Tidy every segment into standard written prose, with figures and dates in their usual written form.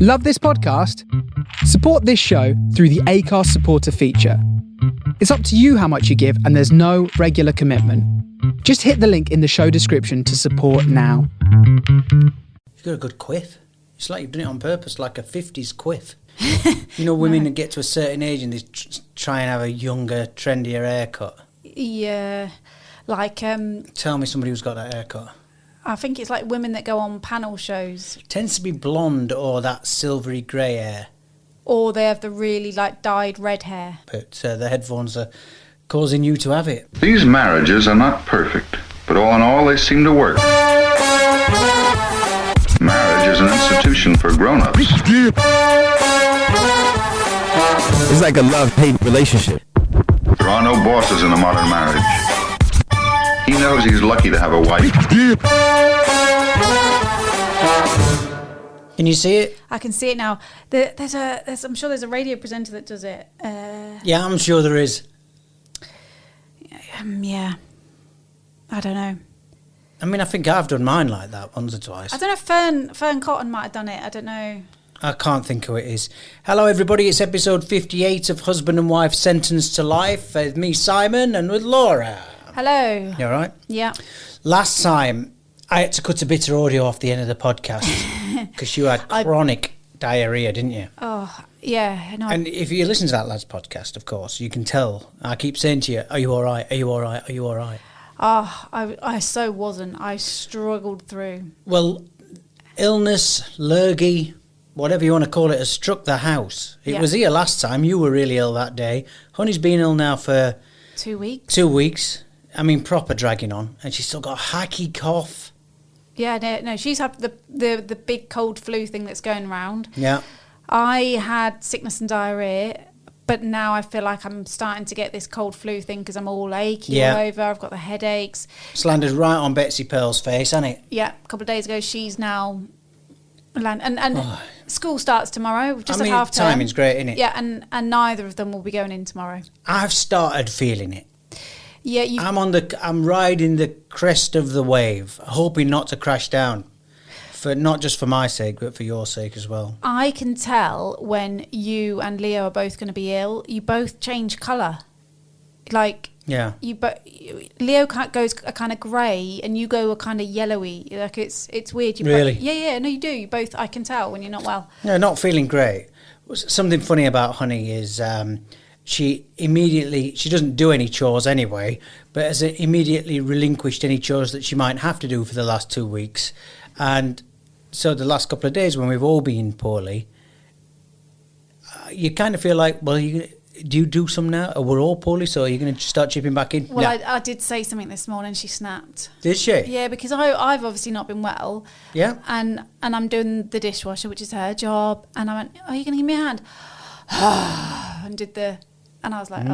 Love this podcast? Support this show through the Acast supporter feature. It's up to you how much you give, and there's no regular commitment. Just hit the link in the show description to support now. You've got a good quiff. It's like you've done it on purpose, like a 50s quiff. You know, women that get to a certain age and they try and have a younger, trendier haircut. Yeah, like... Tell me somebody who's got that haircut. I think it's like women that go on panel shows. It tends to be blonde or that silvery grey hair. Or they have the really, like, dyed red hair. But the headphones are causing you to have it. These marriages are not perfect, but all in all, they seem to work. Marriage is an institution for grown-ups. It's like a love-hate relationship. There are no bosses in a modern marriage. He knows he's lucky to have a wife. Can you see it? I can see it now. I'm sure there's a radio presenter that does it. Yeah, I'm sure there is. Yeah. I don't know. I mean, I think I've done mine like that once or twice. I don't know if Fern Cotton might have done it. I don't know. I can't think who it is. Hello, everybody. It's episode 58 of Husband and Wife Sentenced to Life with me, Simon, and with Lorra. Hello. You all right? Yeah. Last time, I had to cut a bit of audio off the end of the podcast because you had chronic diarrhea, didn't you? Oh, yeah. No, and if you listen to that lad's podcast, of course, you can tell. I keep saying to you, are you all right? Are you all right? Are you all right? Oh, I so wasn't. I struggled through. Well, illness, lurgy, whatever you want to call it, has struck the house. It was here last time. You were really ill that day. Honey's been ill now for 2 weeks. 2 weeks. I mean, proper dragging on. And she's still got a hacky cough. Yeah, no, she's had the big cold flu thing that's going around. Yeah. I had sickness and diarrhea, but now I feel like I'm starting to get this cold flu thing because I'm all achy all over. I've got the headaches. It's landed right on Betsy Pearl's face, hasn't it? Yeah, a couple of days ago, she's now... And school starts tomorrow. We've just had half term. Timing's great, isn't it? Yeah, and neither of them will be going in tomorrow. I've started feeling it. Yeah, I'm riding the crest of the wave, hoping not to crash down. For not just for my sake, but for your sake as well. I can tell when you and Leo are both going to be ill. You both change colour. Like, yeah, Leo goes a kind of grey, and you go a kind of yellowy. Like it's weird. Really? Yeah. No, you do. You both. I can tell when you're not well. No, not feeling great. Something funny about Honey is she doesn't do any chores anyway, but has immediately relinquished any chores that she might have to do for the last 2 weeks, and so the last couple of days when we've all been poorly, you kind of feel like, well, do you do some now? Or we're all poorly, so are you going to start chipping back in? Well, I did say something this morning. She snapped. Did she? Yeah, because I've obviously not been well. Yeah. And I'm doing the dishwasher, which is her job. And I went, are you going to give me a hand? And I was like,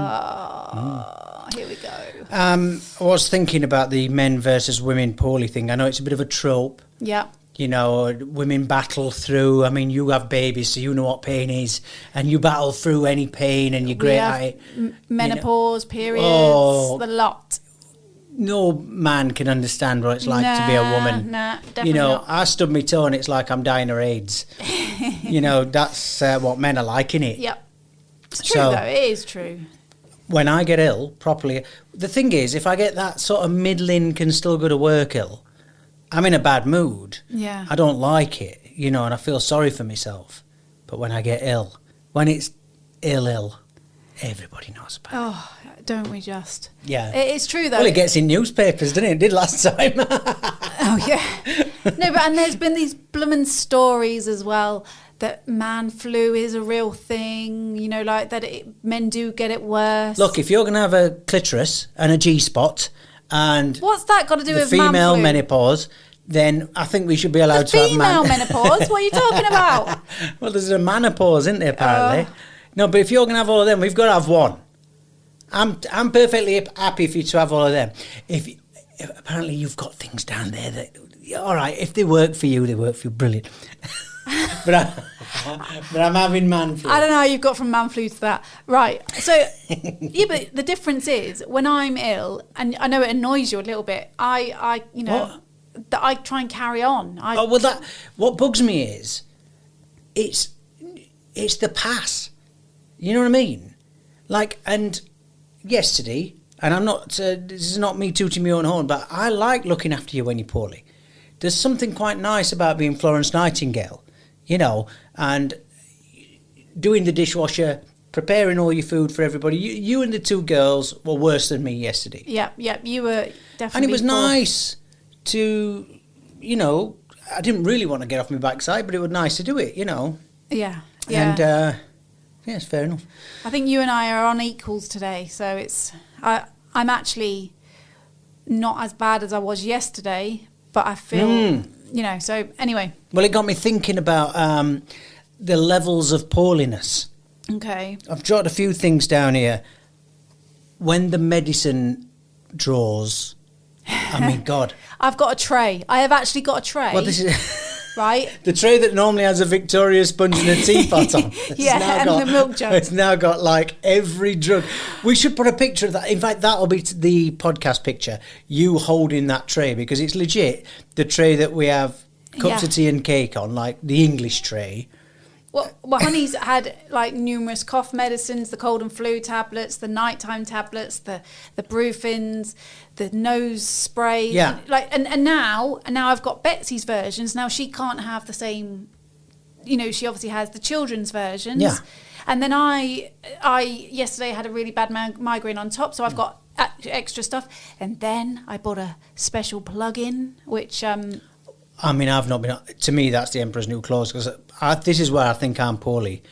here we go. I was thinking about the men versus women poorly thing. I know it's a bit of a trope. Yeah. You know, women battle through. I mean, you have babies, so you know what pain is, and you battle through any pain, and you're great at it. Menopause, periods, the lot. No man can understand what it's like to be a woman. Nah, definitely not. not. I stubbed my toe, and it's like I'm dying of AIDS. That's what men are like, innit? Yep. It's true, though. It is true. When I get ill, properly, the thing is, if I get that sort of middling, can still go to work ill, I'm in a bad mood. Yeah. I don't like it, and I feel sorry for myself. But when I get ill, when it's ill, everybody knows about it. Oh, don't we just? Yeah. It's true, though. Well, it gets in newspapers, doesn't it? It did last time. Oh, yeah. No, and there's been these bloomin' stories as well that man flu is a real thing, like that men do get it worse. Look, if you're going to have a clitoris and a G-spot and... What's that got to do with female man flu? menopause, then I think we should be allowed to have female menopause? What are you talking about? Well, there's a menopause, isn't there, apparently? No, but if you're going to have all of them, we've got to have one. I'm perfectly happy for you to have all of them. If apparently you've got things down there that... All right, if they work for you, brilliant. but I'm having man flu. I don't know how you've got from man flu to that. Right. So, yeah, but the difference is when I'm ill, and I know it annoys you a little bit, that I try and carry on. What bugs me is it's the pass. You know what I mean? Like, and yesterday, and I'm not, this is not me tooting my own horn, but I like looking after you when you're poorly. There's something quite nice about being Florence Nightingale, you know, and doing the dishwasher, preparing all your food for everybody. You and the two girls were worse than me yesterday. Yep, you were definitely. And it was nice to, you know, I didn't really want to get off my backside, but it was nice to do it, you know. Yeah. And, yeah, it's fair enough. I think you and I are on equals today, so I'm actually not as bad as I was yesterday, but I feel, you know, so anyway. Well, it got me thinking about the levels of poorliness. Okay. I've jotted a few things down here. When the medicine draws, I mean, God. I've got a tray. I have actually got a tray. Well, this is... Right? The tray that normally has a Victoria sponge and a teapot on. The milk jug. It's now got like every drug. We should put a picture of that. In fact, that'll be the podcast picture. You holding that tray, because it's legit the tray that we have cups of tea and cake on, like the English tray. Well, Honey's had like numerous cough medicines, the cold and flu tablets, the nighttime tablets, the Brufins, the nose spray. Yeah. And now I've got Betsy's versions. Now she can't have the same, you know, she obviously has the children's versions. Yeah. And then I yesterday had a really bad migraine on top, so I've got extra stuff. And then I bought a special plug-in, which... I mean, I've not been... To me, that's the Emperor's New Clothes, because this is where I think I'm poorly,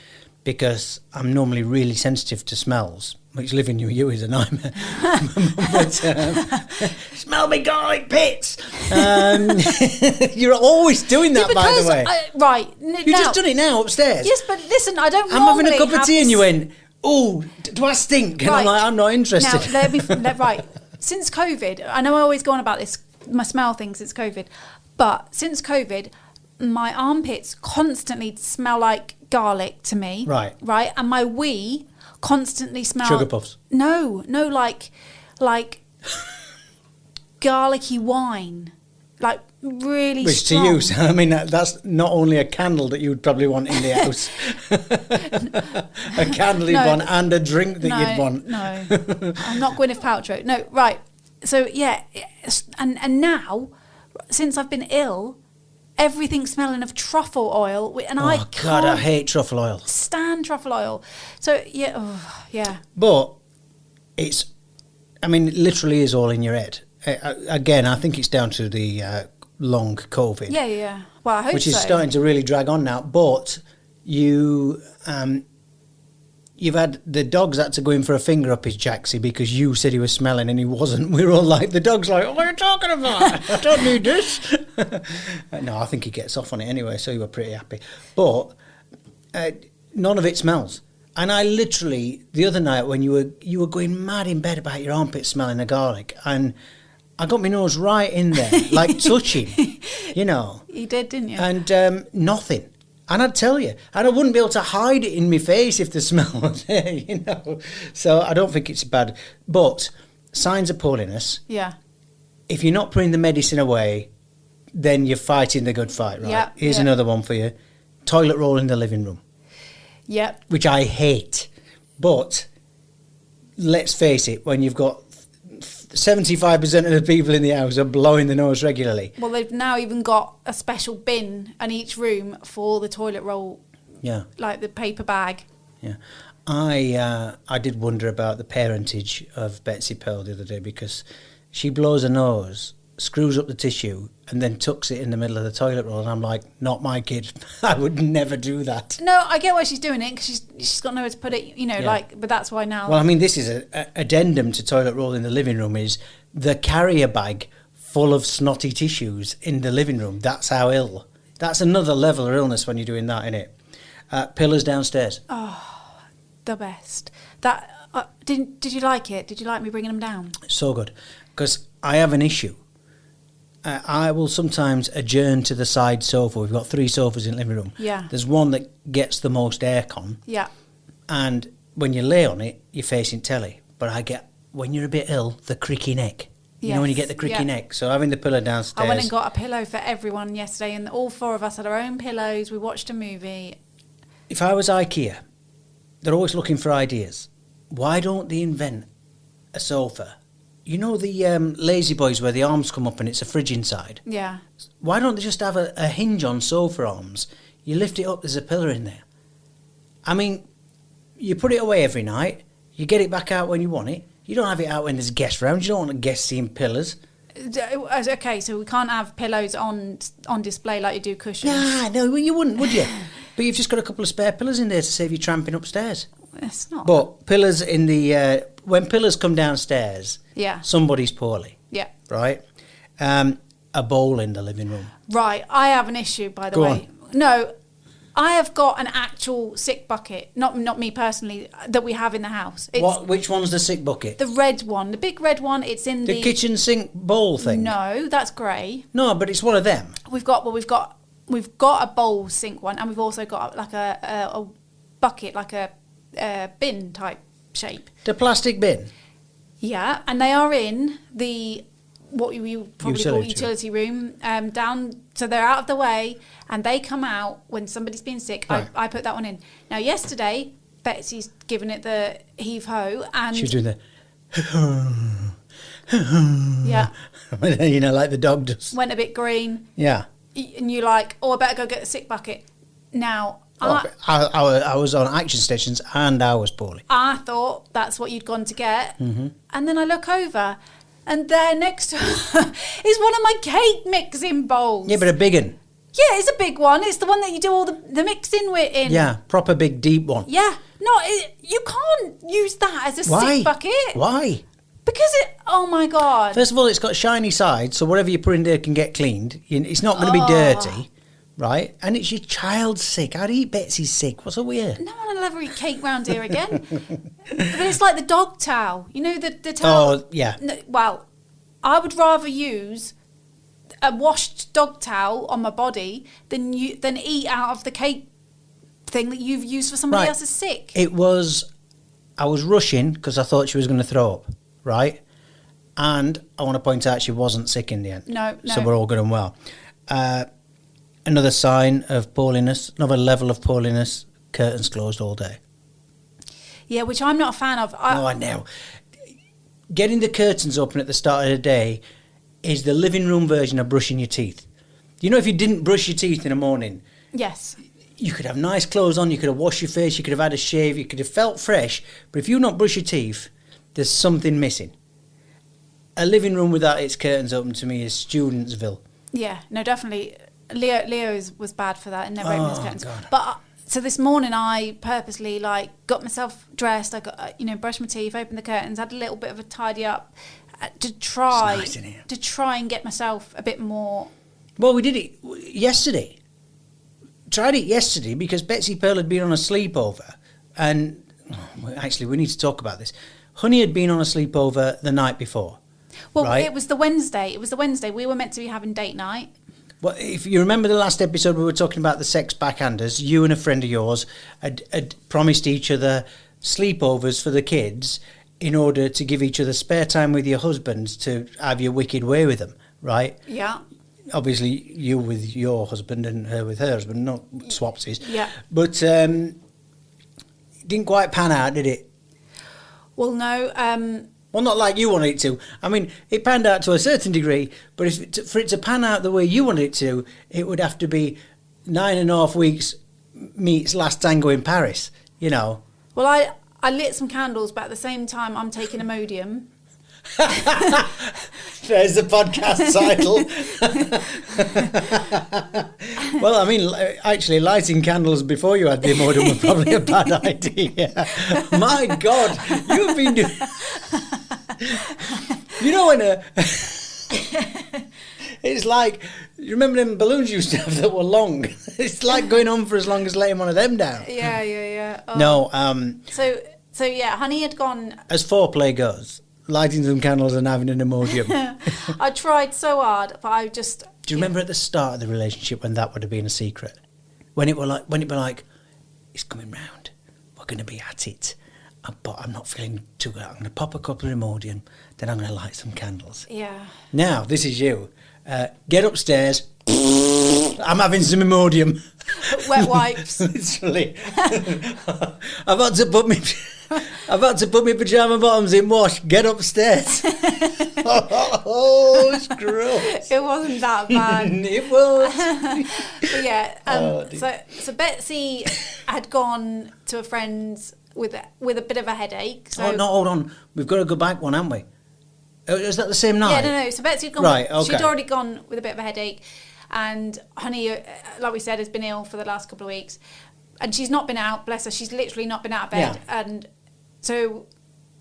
because I'm normally really sensitive to smells, which living near you is a nightmare. But, smell me garlic pits! You're always doing that, by the way. Right. You've just done it now upstairs. Yes, but listen, I don't I'm having a cup of tea and you went, oh, do I stink? And I'm like, I'm not interested. Now, right. Since COVID, I know I always go on about this, my smell thing since COVID, but since COVID, my armpits constantly smell like garlic to me. Right. Right? And my wee constantly smell... Sugar puffs? No, like garlicky wine. Like really Which strong. to you, I mean, that's not only a candle that you would probably want in the house. A candle you'd want and a drink that you'd want. No, I'm not Gwyneth Paltrow. No, right. So, yeah, and now... Since I've been ill, everything's smelling of truffle oil, and I can't... God, I hate truffle oil. Stand truffle oil. So, yeah. But it's... I mean, it literally is all in your head. Again, I think it's down to the long COVID. Yeah. Well, I hope so. Which is starting to really drag on now. But you... You've had the dogs had to go in for a finger up his jacksie because you said he was smelling and he wasn't. We were all like, the dog's like, what are you talking about? I don't need this. No, I think he gets off on it anyway, so you were pretty happy. But none of it smells. And I literally, the other night when you were going mad in bed about your armpit smelling of garlic, and I got my nose right in there, like touching, you know. You did, didn't you? And nothing. And I'd tell you, and I wouldn't be able to hide it in my face if the smell was there, you know. So I don't think it's bad. But signs of poorliness. Yeah. If you're not putting the medicine away, then you're fighting the good fight, right? Yeah. Here's another one for you. Toilet roll in the living room. Yep. Which I hate. But let's face it, when you've got 75% of the people in the house are blowing the nose regularly. Well, they've now even got a special bin in each room for the toilet roll. Yeah. Like the paper bag. Yeah. I did wonder about the parentage of Betsy Pearl the other day, because she blows her nose, screws up the tissue, and then tucks it in the middle of the toilet roll. And I'm like, not my kid. I would never do that. No, I get why she's doing it, because she's got nowhere to put it, you know, but that's why now... Well, I mean, this is an addendum to toilet roll in the living room is the carrier bag full of snotty tissues in the living room. That's how ill. That's another level of illness when you're doing that, innit? Pillars downstairs. Oh, the best. That did you like it? Did you like me bringing them down? So good. Because I have an issue. I will sometimes adjourn to the side sofa. We've got 3 sofas in the living room. Yeah. There's one that gets the most aircon. Yeah. And when you lay on it, you're facing telly. But I get, when you're a bit ill, the creaky neck. You know, when you get the creaky neck. So having the pillow downstairs. I went and got a pillow for everyone yesterday, and all 4 of us had our own pillows. We watched a movie. If I was IKEA, they're always looking for ideas. Why don't they invent a sofa? You know the lazy boys where the arms come up and it's a fridge inside? Yeah. Why don't they just have a hinge on sofa arms? You lift it up, there's a pillar in there. I mean, you put it away every night, you get it back out when you want it. You don't have it out when there's guests round. You don't want guests seeing pillars. Okay, so we can't have pillows on display like you do cushions. No, you wouldn't, would you? But you've just got a couple of spare pillars in there to save you tramping upstairs. It's not. But pillars in the... when pillars come downstairs, Yeah. somebody's poorly, Yeah. right? A bowl in the living room. Right, I have an issue, by the Go way. No, I have got an actual sick bucket, not me personally, that we have in the house. It's Which one's the sick bucket? the red one, the big red one. It's in The kitchen sink bowl thing? No, that's grey. No, but it's one of them. We've got a bowl sink one, and we've also got like a bucket, like a bin type shape. The plastic bin. Yeah, and they are in the what you probably call Utility. utility room down, so they're out of the way, and they come out when somebody's been sick. Right. I put that one in. Now yesterday, Betsy's given it the heave ho, and She was doing the... yeah, you know, like the dog does. went a bit green, Yeah. and you're like, oh, I better go get the sick bucket. Now I was on action stations and I was poorly. I thought that's what you'd gone to get, and then I look over, and there next to is one of my cake mixing bowls. Yeah, but a big one. Yeah, it's a big one. It's the one that you do all the mixing with in. Yeah, proper big deep one. Yeah. No, you can't use that as a Why? sick bucket. Why? Because oh my God. First of all, it's got shiny sides, so whatever you put in there can get cleaned. It's not going to be dirty, right? And it's your child's sick. I'd eat Betsy's sick. What's up with you? No one will ever eat cake round here again. But it's like the dog towel. You know, the towel. Oh, yeah. No, well, I would rather use a washed dog towel on my body than eat out of the cake thing that you've used for somebody Right. else's sick. I was rushing because I thought she was going to throw up, right? And I want to point out she wasn't sick in the end. No. So we're all good and well. Another sign of poorliness, another level of poorliness, curtains closed all day. Yeah, which I'm not a fan of. I know. Getting the curtains open at the start of the day is the living room version of brushing your teeth. You know, if you didn't brush your teeth in the morning, Yes. you could have nice clothes on, you could have washed your face, you could have had a shave, you could have felt fresh, but if you not brush your teeth, there's something missing. A living room without its curtains open to me is Studentsville. Yeah, no, definitely. Leo was bad for that and never opened his curtains. God. But so this morning I purposely got myself dressed. I got brushed my teeth, opened the curtains, had a little bit of a tidy up to try It's nice in here. to try and get myself a bit more. Well, we did it yesterday. Tried it yesterday because Betsy Pearl had been on a sleepover, and actually we need to talk about this. Honey had been on a sleepover the night before. Well, right? it was the Wednesday. We were meant to be having date night. Well, if you remember the last episode, we were talking about the sex backhanders. You and a friend of yours had promised each other sleepovers for the kids in order to give each other spare time with your husbands to have your wicked way with them, right? Yeah. Obviously, you with your husband and her with her husband, not swapsies. Yeah. But it didn't quite pan out, did it? Well, no. Well, not like you wanted it to. I mean, it panned out to a certain degree, but for it to pan out the way you wanted it to, it would have to be 9.5 weeks meets Last Tango in Paris, you know. Well, I lit some candles, but at the same time, I'm taking Imodium. There's the podcast title. Well, I mean, actually, lighting candles before you had the Imodium was probably a bad idea. My God, you've been doing... You know when it's like, you remember them balloons you used to have that were long? It's like going on for as long as laying one of them down. Yeah. Oh. No, So yeah, Honey had gone. as foreplay goes, lighting some candles and having an Imodium. I tried so hard, but I just. Do you remember at the start of the relationship when that would have been a secret? When it were like, it's coming round, we're going to be at it, but I'm not feeling too good. I'm going to pop a couple of Imodium, then I'm going to light some candles. Yeah. Now, this is you. Get upstairs, I'm having some Imodium. Wet wipes. Literally. I've had to put my pyjama bottoms in wash. Get upstairs. Oh, it's gross. It wasn't that bad. It was. But yeah, so Betsy had gone to a friend's with a bit of a headache. So Oh no, hold on. We've got to go back one, haven't we? Is that the same night? yeah, no. So Betsy had gone. Right, okay. She'd already gone with a bit of a headache, and Honey, like we said, has been ill for the last couple of weeks, and she's not been out. Bless her, she's literally not been out of bed, and so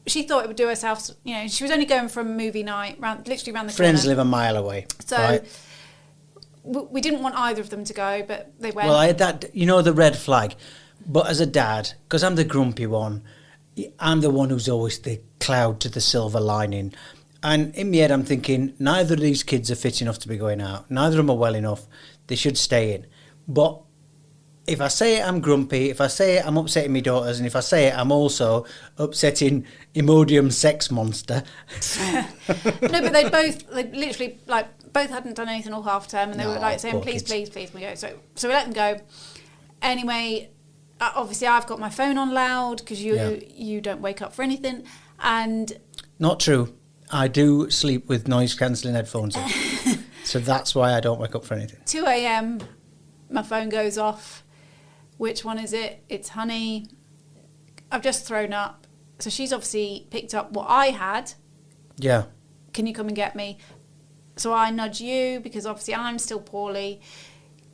she thought it would do herself. You know, she was only going for a movie night, literally around the Friends corner. live a mile away. So right? we didn't want either of them to go, but they went. Well, I had that, the red flag. But as a dad, because I'm the grumpy one, I'm the one who's always the cloud to the silver lining. And in my head, I'm thinking, neither of these kids are fit enough to be going out. Neither of them are well enough. They should stay in. But if I say it, I'm grumpy. If I say it, I'm upsetting my daughters. And if I say it, I'm also upsetting Imodium sex monster. No, but they literally, both hadn't done anything all half term. And they were saying, please, please, please, we go. So we let them go. Anyway, obviously I've got my phone on loud because you don't wake up for anything. And not true. I do sleep with noise cancelling headphones in. So that's why I don't wake up for anything. 2 a.m, my phone goes off. Which one is it? It's Honey. I've just thrown up. So she's obviously picked up what I had. Yeah. Can you come and get me? So I nudge you because obviously I'm still poorly.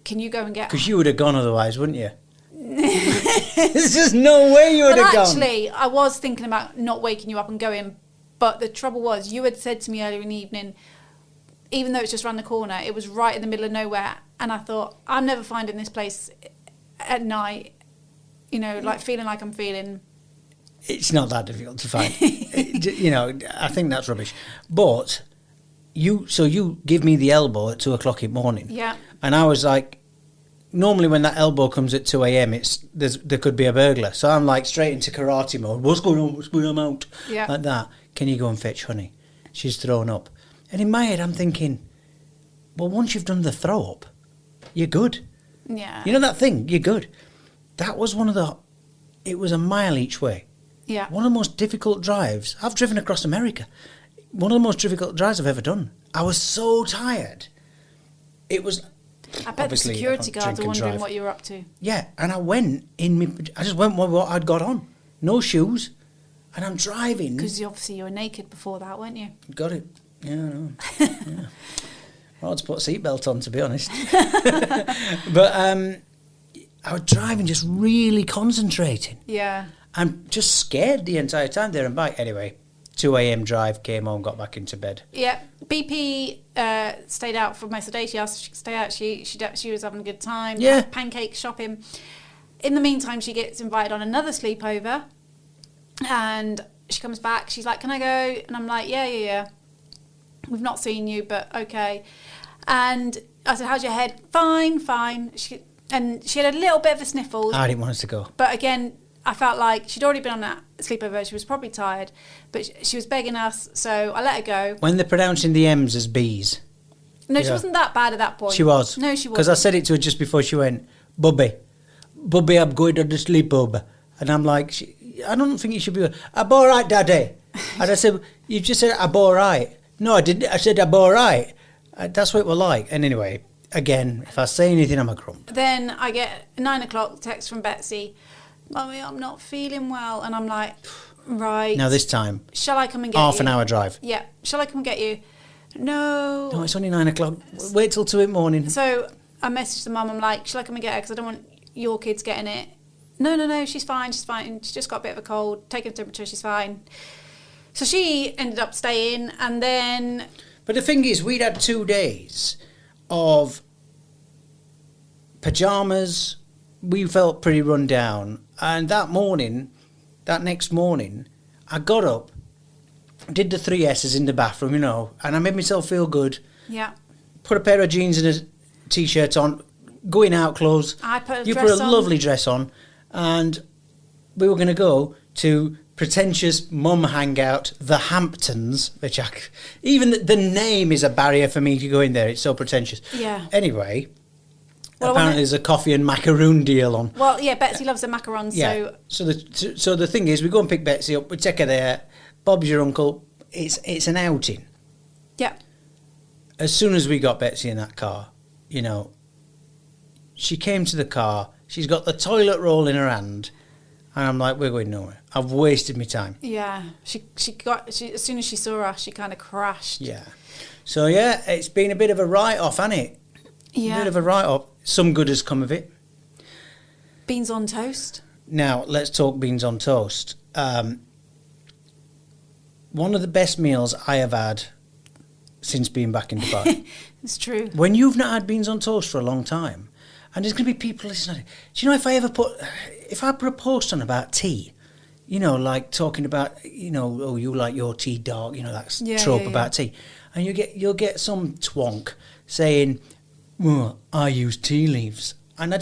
Can you go and get... Because you would have gone otherwise, wouldn't you? There's just no way you would have gone. Actually, I was thinking about not waking you up and going, but the trouble was, you had said to me earlier in the evening, even though it's just around the corner, it was right in the middle of nowhere, and I thought, I'm never finding this place at night, feeling like I'm feeling. It's not that difficult to find. I think that's rubbish. But you give me the elbow at 2 o'clock in the morning. Yeah. And I was like, normally when that elbow comes at 2 a.m, there could be a burglar. So I'm like straight into karate mode. What's going on? What's going on? I'm out. Yeah. Like that. Can you go and fetch Honey? She's thrown up. And in my head, I'm thinking, well, once you've done the throw up, you're good. Yeah. You know that thing? You're good. That was it was a mile each way. Yeah. One of the most difficult drives. I've driven across America. One of the most difficult drives I've ever done. I was so tired. It was... I bet the security guards are wondering what you were up to. Yeah, and I just went with what I'd got on. No shoes. And I'm driving. Because obviously you were naked before that, weren't you? Got it. Yeah, I know. Yeah. Well, to put a seatbelt on, to be honest. But I was driving, just really concentrating. Yeah. I'm just scared the entire time there and back. Anyway, 2 a.m. drive, came home, got back into bed. Yeah. BP stayed out for most of the day. She asked if she could stay out. She was having a good time. Yeah. Pancake shopping. In the meantime, she gets invited on another sleepover. And she comes back. She's like, can I go? And I'm like, yeah. We've not seen you, but okay. And I said, how's your head? Fine. She had a little bit of a sniffles. I didn't want us to go. But again, I felt like she'd already been on that sleepover. She was probably tired, but she was begging us, so I let her go. When they're pronouncing the M's as B's. No, she wasn't that bad at that point. She was. No, she wasn't. Because I said it to her just before she went, Bubby, I'm going to the sleepover. And I'm like, I don't think you should be... I'm all right, Daddy. And I said, you just said, I'm all right. No, I didn't. I said, I'm all right. That's what it was like. And anyway, again, if I say anything, I'm a grump. Then I get a 9 o'clock text from Betsy, Mummy, I'm not feeling well. And I'm like, right. Now this time. Shall I come and get you? Half an hour drive. Yeah. Shall I come and get you? No. No, it's only 9 o'clock. Wait till 2 in the morning. So I messaged the mum. I'm like, shall I come and get her? Because I don't want your kids getting it. No, she's fine. She's just got a bit of a cold. Taking a temperature, she's fine. So she ended up staying, and then... But the thing is, we'd had 2 days of pyjamas. We felt pretty run down. And that next morning, I got up, did the 3 S's in the bathroom, and I made myself feel good. Yeah. Put a pair of jeans and a T-shirt on, going out clothes. I put a You dress put a on. lovely dress on, and we were going to go to pretentious mum hangout, the Hamptons, which even the name is a barrier for me to go in there. It's so pretentious. Yeah. Anyway, Well, apparently there's a coffee and macaroon deal on. Well, yeah, Betsy loves the macarons, Yeah. so... So the thing is, we go and pick Betsy up. We take her there. Bob's your uncle. It's an outing. Yeah. As soon as we got Betsy in that car, you know, she came to the car. She's got the toilet roll in her hand, and I'm like, we're going nowhere. I've wasted my time. Yeah. She as soon as she saw us, she kind of crashed. Yeah. So yeah, it's been a bit of a write-off, hasn't it? Yeah. A bit of a write-off. Some good has come of it. Beans on toast. Now, let's talk beans on toast. One of the best meals I have had since being back in Dubai. It's true. When you've not had beans on toast for a long time, and there's going to be people listening. Do you know, if I put a post on about tea, you know, like talking about, you know, oh, you like your tea dark, you know, that's trope about tea, and you'll get some twonk saying, well, I use tea leaves, and I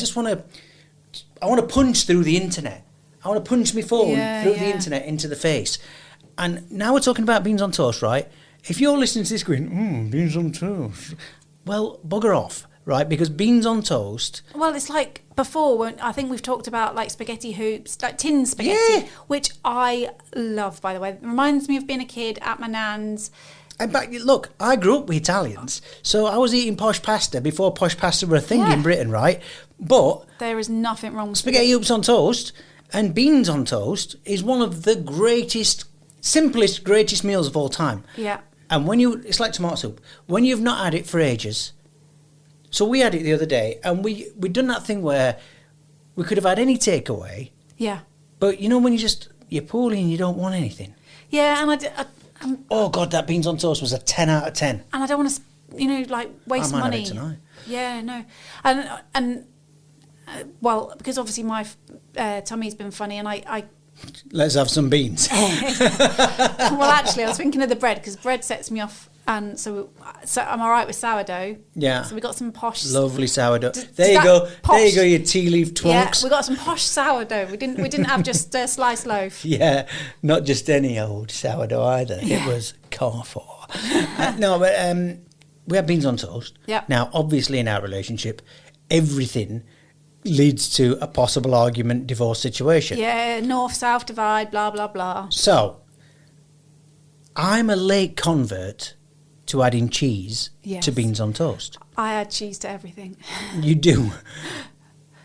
want to punch through the internet. I want to punch my phone through the internet into the face. And now we're talking about beans on toast, right? If you're listening to this going, beans on toast, well, bugger off, right? Because beans on toast... Well, it's like before, when I think we've talked about like spaghetti hoops, like tin spaghetti, which I love, by the way. It reminds me of being a kid at my nan's. And back, look, I grew up with Italians, so I was eating posh pasta before posh pasta were a thing in Britain, right? But... There is nothing wrong with spaghetti hoops on toast and beans on toast is one of the simplest, greatest meals of all time. Yeah. And it's like tomato soup. When you've not had it for ages... So we had it the other day, and we'd done that thing where we could have had any takeaway. Yeah. But you know when you're poorly and you don't want anything. Yeah, and oh God, that beans on toast was a 10 out of 10. And I don't want to, you know, like waste I might money. have it tonight. Yeah, no, and well, because obviously my tummy's been funny, and I Let's have some beans. well, actually, I was thinking of the bread because bread sets me off. And so I'm all right with sourdough. Yeah. So we got some posh... Lovely sourdough. There you go. Posh? There you go, your tea leaf twonks. Yeah, we got some posh sourdough. We didn't have just sliced loaf. Yeah, not just any old sourdough either. Yeah. It was Carrefour. No, but we have beans on toast. Yeah. Now, obviously in our relationship, everything leads to a possible argument, divorce situation. Yeah, north-south divide, blah, blah, blah. So, I'm a late convert to adding cheese to beans on toast. I add cheese to everything. You do.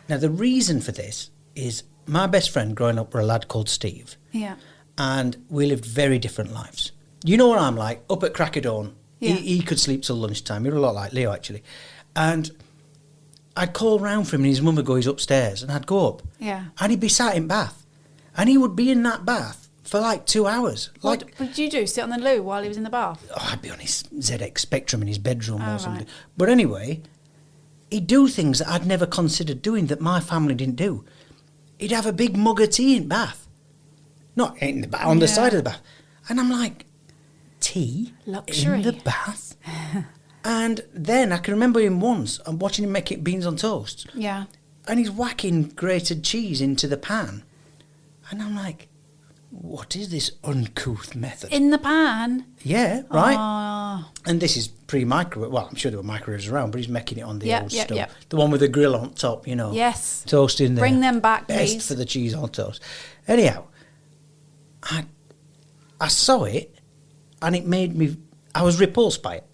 Now, the reason for this is my best friend growing up were a lad called Steve. Yeah. And we lived very different lives. You know what I'm like? Up at crack of dawn. Yeah. He could sleep till lunchtime. He was a lot like Leo, actually. And I'd call round for him and his mum would go, he's upstairs. And I'd go up. Yeah. And he'd be sat in bath. And he would be in that bath for like 2 hours. What did you do? Sit on the loo while he was in the bath? Oh, I'd be on his ZX Spectrum in his bedroom or something. Right. But anyway, he'd do things that I'd never considered doing that my family didn't do. He'd have a big mug of tea in bath. Not in the bath, on the side of the bath. And I'm like, tea? Luxury. In the bath? And then I can remember him once, I'm watching him make beans on toast. Yeah. And he's whacking grated cheese into the pan. And I'm like, what is this uncouth method? In the pan? Yeah, right? Oh. And this is pre-microwave. Well, I'm sure there were microwaves around, but he's making it on the old stove. Yep. The one with the grill on top, you know. Yes. Toast in there. Bring them back, Best please. for the cheese on toast. Anyhow, I saw it, and it made me... I was repulsed by it.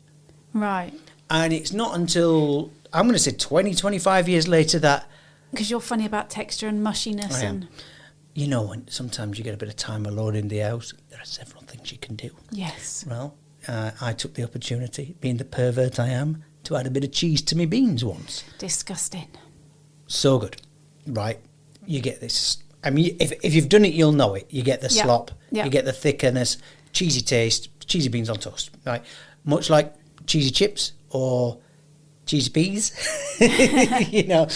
Right. And it's not until, I'm going to say 20, 25 years later that... Because you're funny about texture and mushiness. I am. And You know, when sometimes you get a bit of time alone in the house, there are several things you can do. yes. Well, I took the opportunity, being the pervert I am, to add a bit of cheese to my beans once. Disgusting. So good. Right. You get this. I mean, if you've done it, you'll know it. You get the slop. Yeah. You get the thickness, cheesy taste, cheesy beans on toast. Right. Much like cheesy chips or cheesy peas. You know.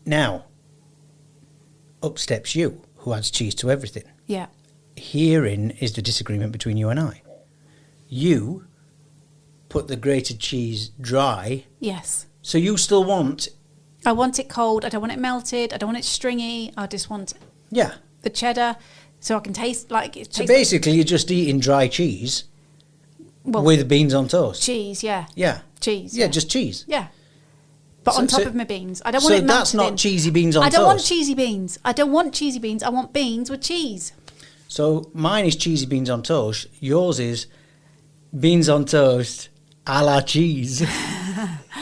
Now, up steps you, who adds cheese to everything. Yeah. Herein is the disagreement between you and I. You put the grated cheese dry, Yes. so you still want... I want it cold. I don't want it melted. I don't want it stringy. I just want it. Yeah, the cheddar, so I can taste like it. So basically, you're just eating dry cheese with beans on toast. Cheese, yeah. Yeah. Cheese. Yeah, just cheese. Yeah. But on top of my beans. I don't want it melted that's not cheesy beans on toast. I don't want cheesy beans. I don't want cheesy beans. I want beans with cheese. So mine is cheesy beans on toast. Yours is beans on toast a la cheese.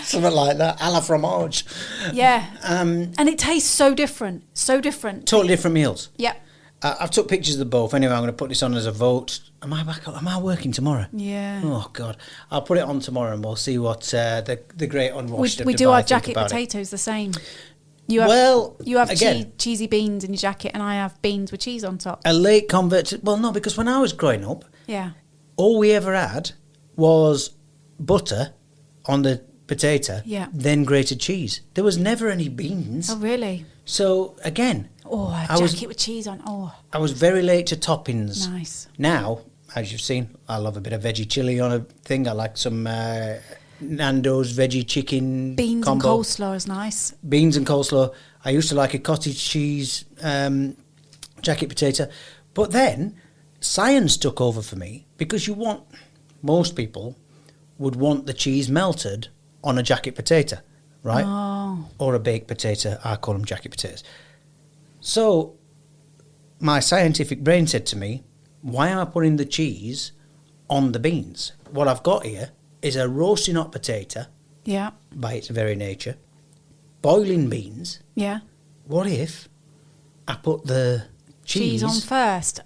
Something like that. A la fromage. Yeah. And it tastes so different. So different. Totally different meals. Yeah. I've took pictures of both. Anyway, I'm going to put this on as a vote. Am I back? Am I working tomorrow? Yeah. Oh God, I'll put it on tomorrow, and we'll see what the great unwashed. We do our jacket potatoes the same. You have cheesy beans in your jacket, and I have beans with cheese on top. A late convert. Well, no, because when I was growing up, all we ever had was butter on the potato, then grated cheese. There was never any beans. Oh, really? So again. Oh, a jacket with cheese on. Oh. I was very late to toppings. Nice. Now, as you've seen, I love a bit of veggie chili on a thing. I like some Nando's veggie chicken beans combo. And coleslaw is nice. Beans and coleslaw. I used to like a cottage cheese jacket potato. But then science took over for me because most people would want the cheese melted on a jacket potato, right? Oh. Or a baked potato. I call them jacket potatoes. So, my scientific brain said to me, why am I putting the cheese on the beans? What I've got here is a roasting hot potato, by its very nature, boiling beans. Yeah. What if I put the cheese on first?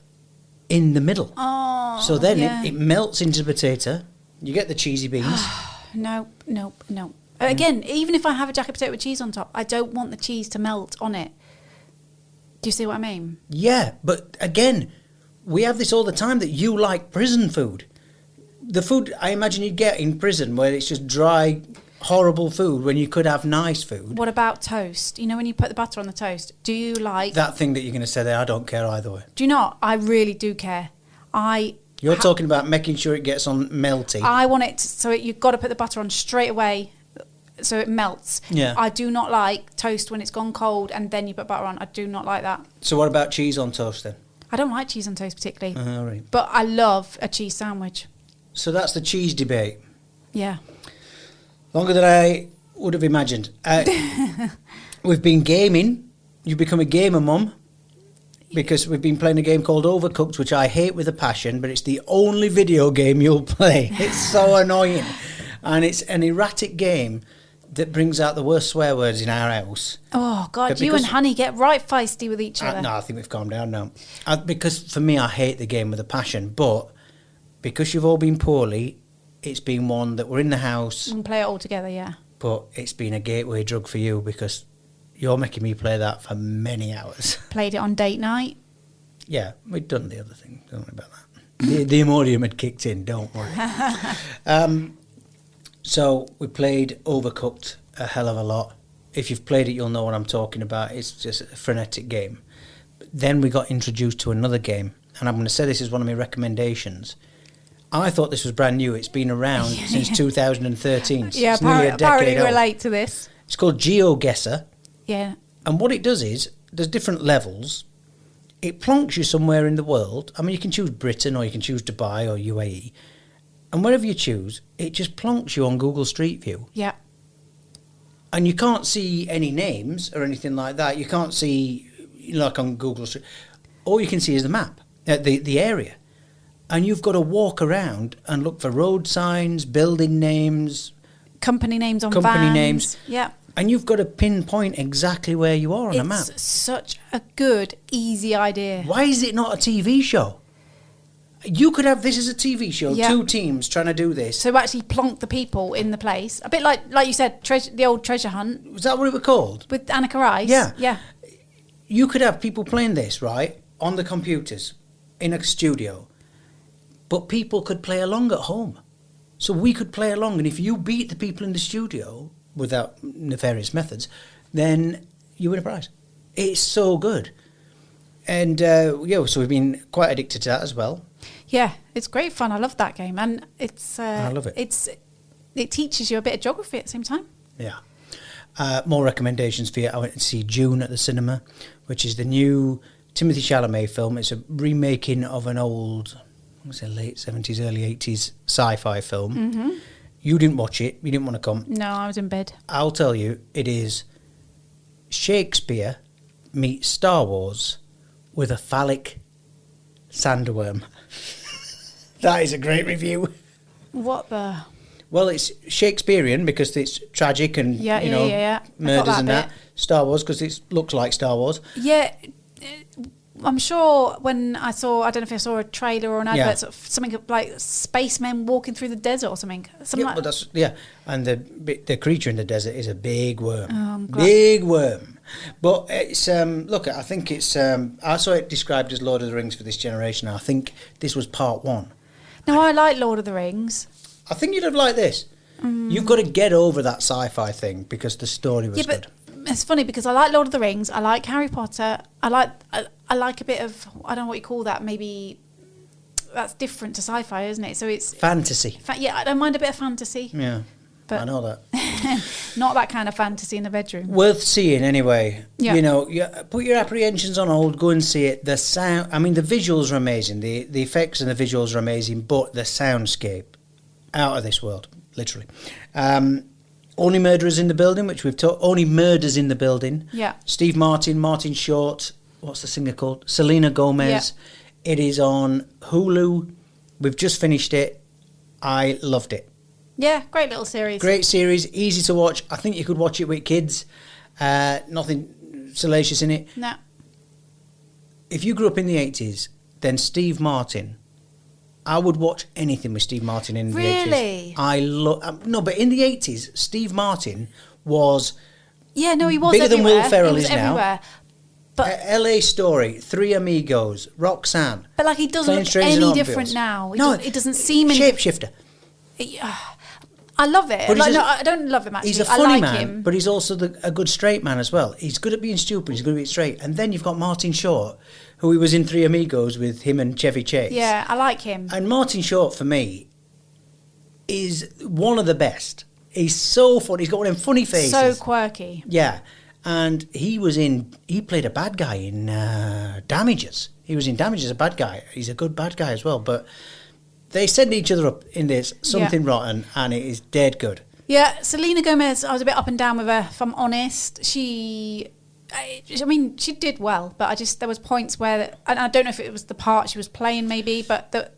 In the middle. Oh, so then it melts into the potato, you get the cheesy beans. No. Again, even if I have a jacket potato with cheese on top, I don't want the cheese to melt on it. Do you see what I mean? Yeah, but again, we have this all the time that you like prison food. The food I imagine you'd get in prison where it's just dry, horrible food when you could have nice food. What about toast? You know when you put the butter on the toast, do you like... That thing that you're going to say there, I don't care either way. Do you not? I really do care. You're talking about making sure it gets on melty. I want it so you've got to put the butter on straight away so it melts. Yeah. I do not like toast when it's gone cold and then you put butter on. I do not like that. So what about cheese on toast then? I don't like cheese on toast particularly. Right. But I love a cheese sandwich. So that's the cheese debate. Yeah. Longer than I would have imagined. We've been gaming. You've become a gamer, Mum. Because we've been playing a game called Overcooked, which I hate with a passion, but it's the only video game you'll play. It's so annoying. And it's an erratic game that brings out the worst swear words in our house. Oh, God, you and Honey get right feisty with each other. No, I think we've calmed down now. Because for me, I hate the game with a passion, but because you've all been poorly, it's been one that we're in the house. We can play it all together, yeah. But it's been a gateway drug for you because you're making me play that for many hours. Played it on date night? Yeah, we'd done the other thing. Don't worry about that. The Imodium had kicked in, don't worry. So we played Overcooked a hell of a lot. If you've played it, you'll know what I'm talking about. It's just a frenetic game. But then we got introduced to another game, and I'm going to say this is one of my recommendations. I thought this was brand new. It's been around since 2013. Yeah, it's nearly a decade old. Relate to this. It's called GeoGuessr. Yeah. And what it does is, there's different levels. It plonks you somewhere in the world. I mean, you can choose Britain or you can choose Dubai or UAE. And wherever you choose, it just plonks you on Google Street View. Yeah. And you can't see any names or anything like that. You can't see, like on Google Street. All you can see is the map, the area. And you've got to walk around and look for road signs, building names. Company names on company vans. Names. Yeah. And you've got to pinpoint exactly where you are on a map. It's such a good, easy idea. Why is it not a TV show? You could have this as a TV show, two teams trying to do this. So actually plonk the people in the place. A bit like you said, the old treasure hunt. Was that what it was called? With Annika Rice? Yeah. Yeah. You could have people playing this, right, on the computers, in a studio. But people could play along at home. So we could play along, and if you beat the people in the studio without nefarious methods, then you win a prize. It's so good. And, so we've been quite addicted to that as well. Yeah, it's great fun. I love that game. And it's... I love it. It teaches you a bit of geography at the same time. Yeah. More recommendations for you. I went to see June at the cinema, which is the new Timothy Chalamet film. It's a remaking of an old, I want to say late 70s, early 80s sci-fi film. Mm-hmm. You didn't watch it. You didn't want to come. No, I was in bed. I'll tell you, it is Shakespeare meets Star Wars with a phallic sandworm. That is a great review. What the? Well, it's Shakespearean because it's tragic and murders and that. Star Wars because it looks like Star Wars. Yeah, I'm sure when I don't know if I saw a trailer or an advert, sort of something like spacemen walking through the desert or something. And the creature in the desert is a big worm. Oh, I'm glad. Big worm. But it's I think it's I saw it described as Lord of the Rings for this generation. I think this was part 1. No, I like Lord of the Rings. I think you'd have liked this. You've got to get over that sci-fi thing because the story was good. It's funny because I like Lord of the Rings. I like Harry Potter. I like a bit of, I don't know what you call that. Maybe that's different to sci-fi, isn't it? So it's fantasy. I don't mind a bit of fantasy. Yeah, but I know that. Not that kind of fantasy in the bedroom. Worth seeing anyway. Yeah. You know, put your apprehensions on hold. Go and see it. The sound. I mean, the visuals are amazing. The effects and the visuals are amazing. But the soundscape, out of this world, literally. Only Murderers in the Building, which we've talked. Only Murders in the Building. Yeah. Steve Martin, Martin Short. What's the singer called? Selena Gomez. Yeah. It is on Hulu. We've just finished it. I loved it. Yeah, great little series. Great series, easy to watch. I think you could watch it with kids. Nothing salacious in it. No. If you grew up in the 80s, then Steve Martin. I would watch anything with Steve Martin in the 80s. Really? I love. No, but in the 80s, Steve Martin was. Yeah, no, he was bigger everywhere. than Will Ferrell he was is everywhere. now. But LA Story, Three Amigos, Roxanne. But like he doesn't look any different now. It doesn't seem any shapeshifter. I love it. But no, I don't love him actually. He's a funny I like man, him. but he's also a good straight man as well. He's good at being stupid. He's good at being straight. And then you've got Martin Short, who he was in Three Amigos with him and Chevy Chase. Yeah, I like him. And Martin Short, for me, is one of the best. He's so funny. He's got one of them funny faces. So quirky. Yeah. And he played a bad guy in Damages. He was in Damages, a bad guy. He's a good bad guy as well. But they set each other up in this something rotten, and it is dead good. Yeah, Selena Gomez, I was a bit up and down with her, if I'm honest. She did well, but there was points where, and I don't know if it was the part she was playing maybe, but there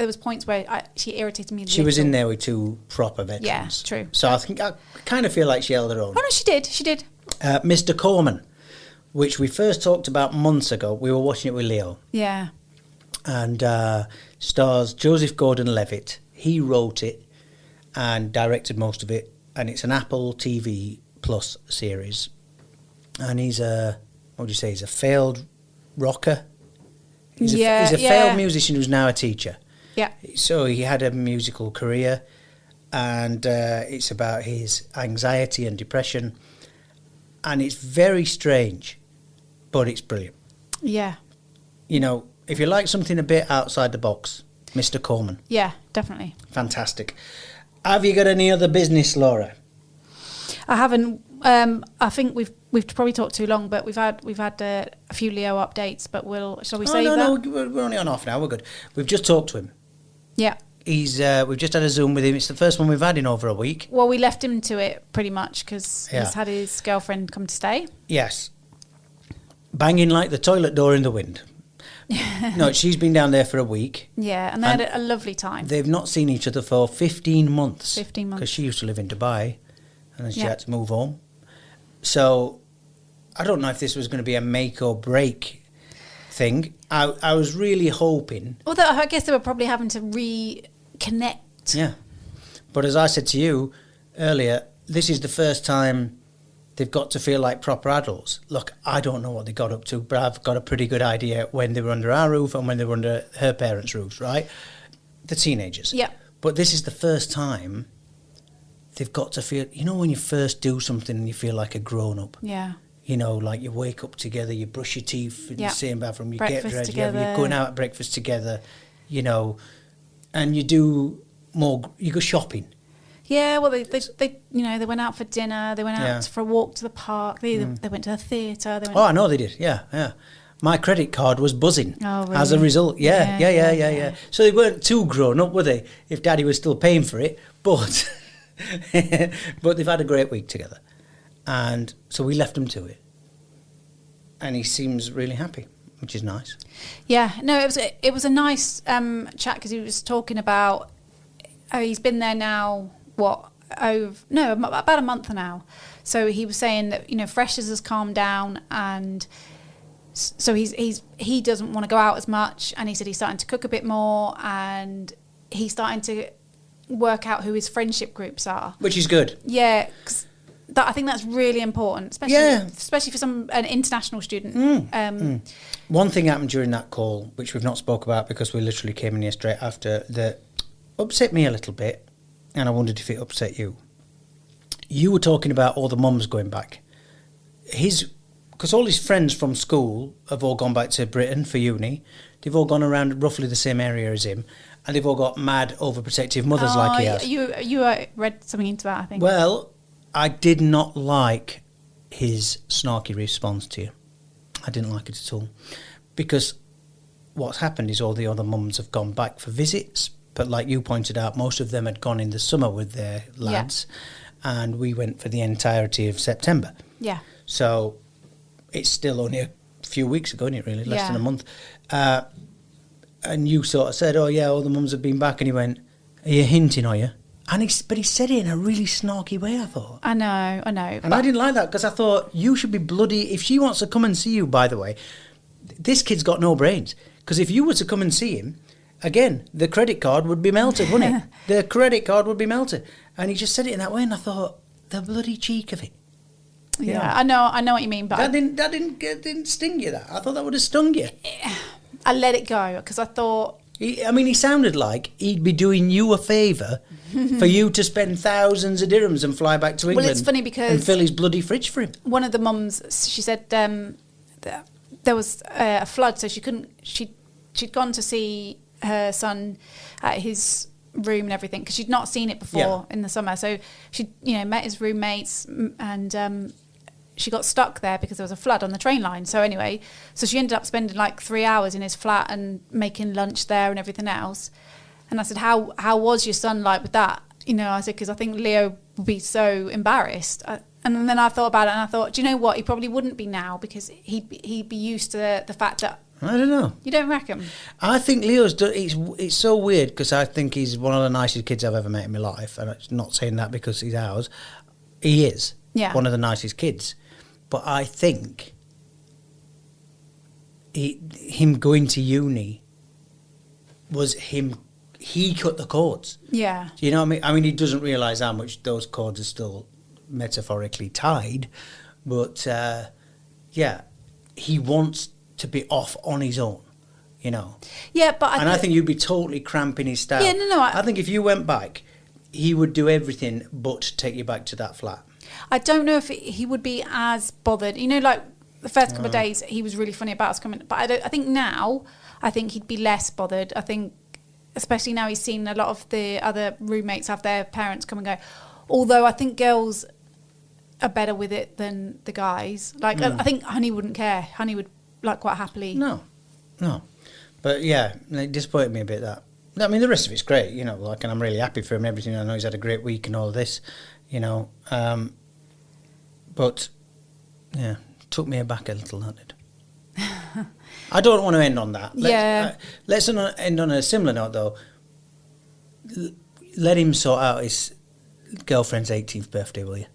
was points where she irritated me a She was in there with two proper veterans. Yeah, true. So I kind of feel like she held her own. Oh no, she did. Mr. Corman, which we first talked about months ago. We were watching it with Leo. Yeah. And stars Joseph Gordon-Levitt. He wrote it and directed most of it, and it's an Apple TV Plus series. And he's a failed rocker. He's a failed musician who's now a teacher. Yeah. So he had a musical career, and it's about his anxiety and depression, and it's very strange, but it's brilliant. Yeah. You know, if you like something a bit outside the box, Mr. Corman. Yeah, definitely. Fantastic. Have you got any other business, Laura? I haven't. I think we've probably talked too long, but we've had a few Leo updates. But shall we save that? No, we're only on half an hour. We're good. We've just talked to him. Yeah. We've just had a Zoom with him. It's the first one we've had in over a week. Well, we left him to it pretty much because he's had his girlfriend come to stay. Yes. Banging like the toilet door in the wind. No, she's been down there for a week. Yeah, and they had a lovely time. They've not seen each other for 15 months. 15 months. Because she used to live in Dubai, and then she had to move home. So, I don't know if this was going to be a make or break thing. I was really hoping. Although I guess they were probably having to reconnect. Yeah. But as I said to you earlier, this is the first time they've got to feel like proper adults. Look, I don't know what they got up to, but I've got a pretty good idea when they were under our roof and when they were under her parents' roofs, right? The teenagers. Yeah. But this is the first time they've got to feel, you know, when you first do something and you feel like a grown-up. Yeah. You know, like you wake up together, you brush your teeth in the same bathroom, you breakfast get dressed together. You're going out at breakfast together, you know, and you do more, you go shopping. Yeah, well, they they went out for dinner. They went out for a walk to the park. They went to the theatre. Oh, I know they did. Yeah. my credit card was buzzing Oh, as a really? result. Yeah. So they weren't too grown up, were they? If Daddy was still paying for it, but but they've had a great week together, and so we left him to it, and he seems really happy, which is nice. Yeah, no, it was a nice chat because he was talking about he's been there now about a month now. So he was saying that Freshers has calmed down, and so he doesn't want to go out as much, and he said he's starting to cook a bit more, and he's starting to work out who his friendship groups are, Which is good. Yeah, 'cause I think that's really important, especially for an international student. One thing happened during that call, which we've not spoke about because we literally came in here straight after, that upset me a little bit, and I wondered if it upset you. You were talking about all the mums going back. Because all his friends from school have all gone back to Britain for uni. They've all gone around roughly the same area as him, and they've all got mad, overprotective mothers like he has. You read something into that, I think. Well, I did not like his snarky response to you. I didn't like it at all. Because what's happened is all the other mums have gone back for visits, but like you pointed out, most of them had gone in the summer with their lads, and we went for the entirety of September. Yeah. So it's still only a few weeks ago, isn't it, really? Less than a month. And you sort of said, oh, yeah, all the mums have been back, and he went, are you hinting, are you? But he said it in a really snarky way, I thought. I know. And I didn't like that because I thought you should be bloody... If she wants to come and see you, by the way, this kid's got no brains. Because if you were to come and see him, again, the credit card would be melted, wouldn't it? The credit card would be melted. And he just said it in that way, and I thought, the bloody cheek of it. Yeah, I know what you mean, but That didn't sting you, that? I thought that would have stung you. I let it go because I thought... He sounded like he'd be doing you a favour for you to spend thousands of dirhams and fly back to England. Well, it's funny because... And fill his bloody fridge for him. One of the mums, she said there was a flood, so she couldn't... She'd gone to see her son at his room and everything because she'd not seen it before in the summer. So she, met his roommates and... she got stuck there because there was a flood on the train line. So anyway, she ended up spending like 3 hours in his flat and making lunch there and everything else. And I said, how was your son like with that? I said, because I think Leo would be so embarrassed. And then I thought about it and I thought, do you know what? He probably wouldn't be now because he'd be used to the fact that... I don't know. You don't reckon? I think Leo's done... It's so weird because I think he's one of the nicest kids I've ever met in my life. And I'm not saying that because he's ours. He is. Yeah. One of the nicest kids. But I think him going to uni was him... He cut the cords. Yeah. Do you know what I mean? I mean, he doesn't realise how much those cords are still metaphorically tied. But, he wants to be off on his own, Yeah, but I think you'd be totally cramping his style. Yeah, no. I think if you went back, he would do everything but take you back to that flat. I don't know if he would be as bothered. Like the first couple of days, he was really funny about us coming. But I think now, he'd be less bothered. I think, especially now he's seen a lot of the other roommates have their parents come and go. Although I think girls are better with it than the guys. Like I think Honey wouldn't care. Honey would quite happily. No. But yeah, it disappointed me a bit that. I mean, the rest of it's great, and I'm really happy for him and everything. I know he's had a great week and all of this, but yeah, took me aback a little, that did. I don't want to end on that. Let's end on a similar note, though. Let him sort out his girlfriend's 18th birthday, will you?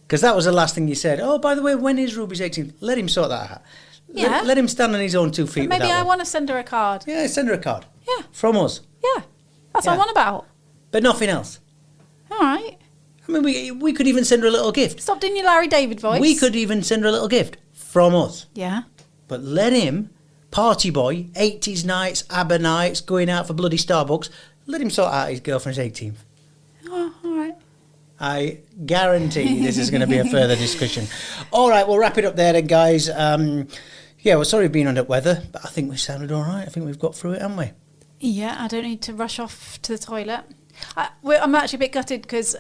Because that was the last thing you said. Oh, by the way, when is Ruby's 18th? Let him sort that out. Yeah. Let him stand on his own 2 feet. But maybe I want to send her a card. Yeah, send her a card. Yeah. From us. Yeah. That's what I'm on about. But nothing else. All right. I mean, we could even send her a little gift. Stop doing your Larry David voice. We could even send her a little gift from us. Yeah. But let him, party boy, 80s nights, ABBA nights, going out for bloody Starbucks, let him sort out his girlfriend's 18th. Oh, all right. I guarantee this is going to be a further discussion. All right, we'll wrap it up there then, guys. We're sorry we've been under weather, but I think we sounded all right. I think we've got through it, haven't we? Yeah, I don't need to rush off to the toilet. I'm actually a bit gutted because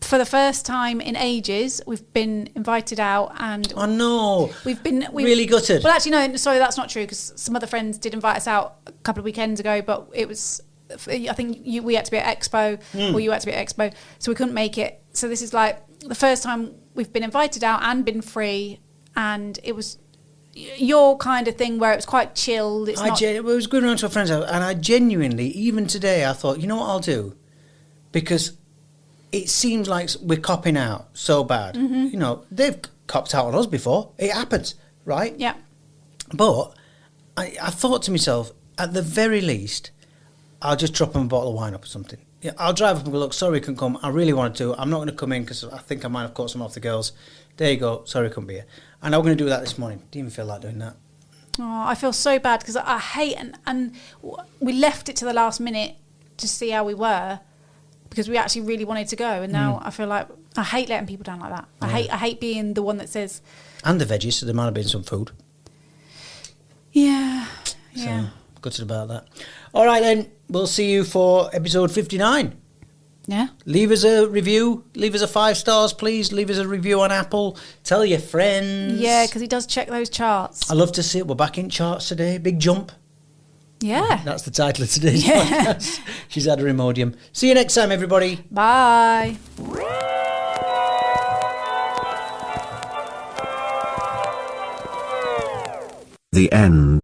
for the first time in ages, we've been invited out, and Oh no! we've really gutted. Well, actually, no, sorry, that's not true, because some other friends did invite us out a couple of weekends ago, but it was, I think we had to be at Expo, or you had to be at Expo, so we couldn't make it. So this is like the first time we've been invited out and been free, and it was your kind of thing where it was quite chilled. It's not. It was going around to a friend's house, and I genuinely, even today, I thought, you know what I'll do, because it seems like we're copping out so bad. You know, they've copped out on us before. It happens, right? Yeah. But I thought to myself, at the very least, I'll just drop them a bottle of wine up or something. Yeah, I'll drive up and go, look, sorry I couldn't come. I really wanted to. I'm not going to come in because I think I might have caught some off the girls. There you go. Sorry I couldn't be here. And I'm going to do that this morning. Didn't even feel like doing that. Oh, I feel so bad because I hate, and we left it to the last minute to see how we were, because we actually really wanted to go, and now I feel like I hate letting people down like that. I hate being the one that says. And the veggies, so there might have been some food. Yeah. So, gutted about that. All right then, we'll see you for episode 59. Yeah. Leave us a review. Leave us a 5 stars, please. Leave us a review on Apple. Tell your friends. Yeah, because he does check those charts. I love to see it. We're back in charts today. Big jump. Yeah. That's the title of today's podcast. She's had her Imodium. See you next time, everybody. Bye. The end.